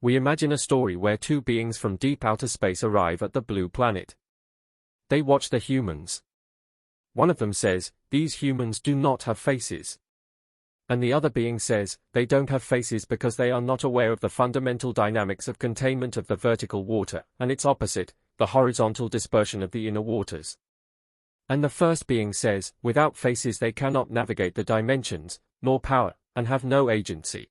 We imagine a story where two beings from deep outer space arrive at the blue planet. They watch the humans. One of them says, "These humans do not have faces." And the other being says, "They don't have faces because they are not aware of the fundamental dynamics of containment of the vertical water, and its opposite, the horizontal dispersion of the inner waters." And the first being says, "Without faces they cannot navigate the dimensions, nor power, and have no agency."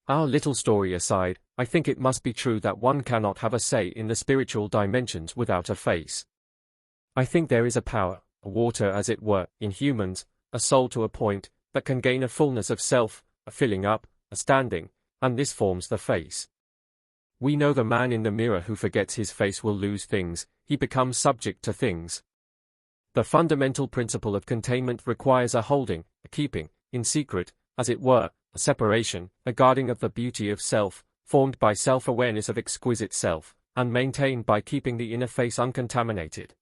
Our little story aside, I think it must be true that one cannot have a say in the spiritual dimensions without a face. I think there is a power, a water as it were, in humans, a soul to a point, that can gain a fullness of self, a filling up, a standing, and this forms the face. We know the man in the mirror who forgets his face will lose things, he becomes subject to things. The fundamental principle of containment requires a holding, a keeping, in secret, as it were, a separation, a guarding of the beauty of self, formed by self-awareness of exquisite self, and maintained by keeping the inner face uncontaminated.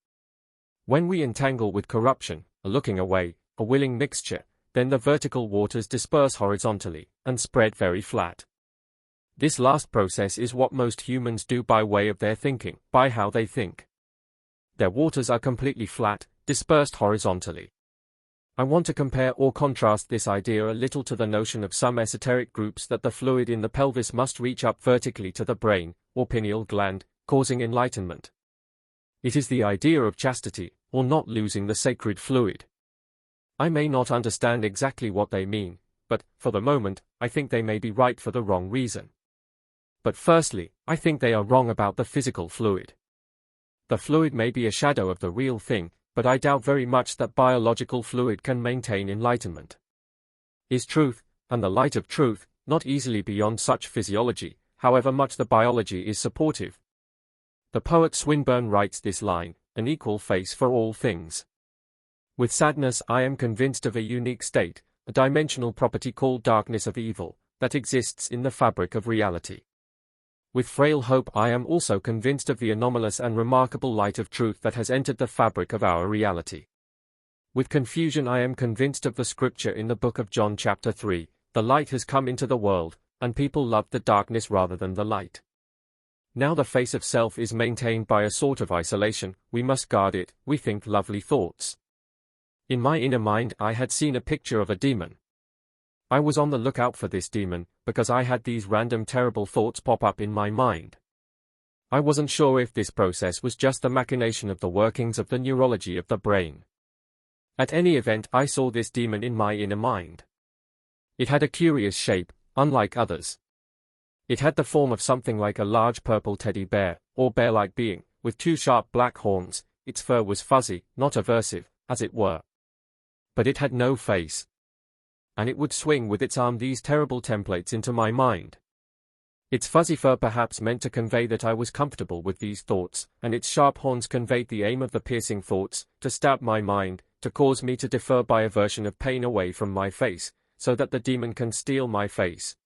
When we entangle with corruption, a looking away, a willing mixture, then the vertical waters disperse horizontally, and spread very flat. This last process is what most humans do by way of their thinking, by how they think. Their waters are completely flat, dispersed horizontally. I want to compare or contrast this idea a little to the notion of some esoteric groups that the fluid in the pelvis must reach up vertically to the brain, or pineal gland, causing enlightenment. It is the idea of chastity, or not losing the sacred fluid. I may not understand exactly what they mean, but, for the moment, I think they may be right for the wrong reason. But firstly, I think they are wrong about the physical fluid. The fluid may be a shadow of the real thing, but I doubt very much that biological fluid can maintain enlightenment. Is truth, and the light of truth, not easily beyond such physiology, however much the biology is supportive? The poet Swinburne writes this line, "An equal face for all things." With sadness I am convinced of a unique state, a dimensional property called darkness of evil, that exists in the fabric of reality. With frail hope I am also convinced of the anomalous and remarkable light of truth that has entered the fabric of our reality. With confusion I am convinced of the scripture in the book of John chapter 3, "The light has come into the world, and people loved the darkness rather than the light." Now the face of self is maintained by a sort of isolation, we must guard it, we think lovely thoughts. In my inner mind I had seen a picture of a demon. I was on the lookout for this demon, because I had these random terrible thoughts pop up in my mind. I wasn't sure if this process was just the machination of the workings of the neurology of the brain. At any event I saw this demon in my inner mind. It had a curious shape, unlike others. It had the form of something like a large purple teddy bear, or bear-like being, with two sharp black horns. Its fur was fuzzy, not aversive, as it were. But it had no face. And it would swing with its arm these terrible templates into my mind. Its fuzzy fur perhaps meant to convey that I was comfortable with these thoughts, and its sharp horns conveyed the aim of the piercing thoughts, to stab my mind, to cause me to defer by aversion of pain away from my face, so that the demon can steal my face,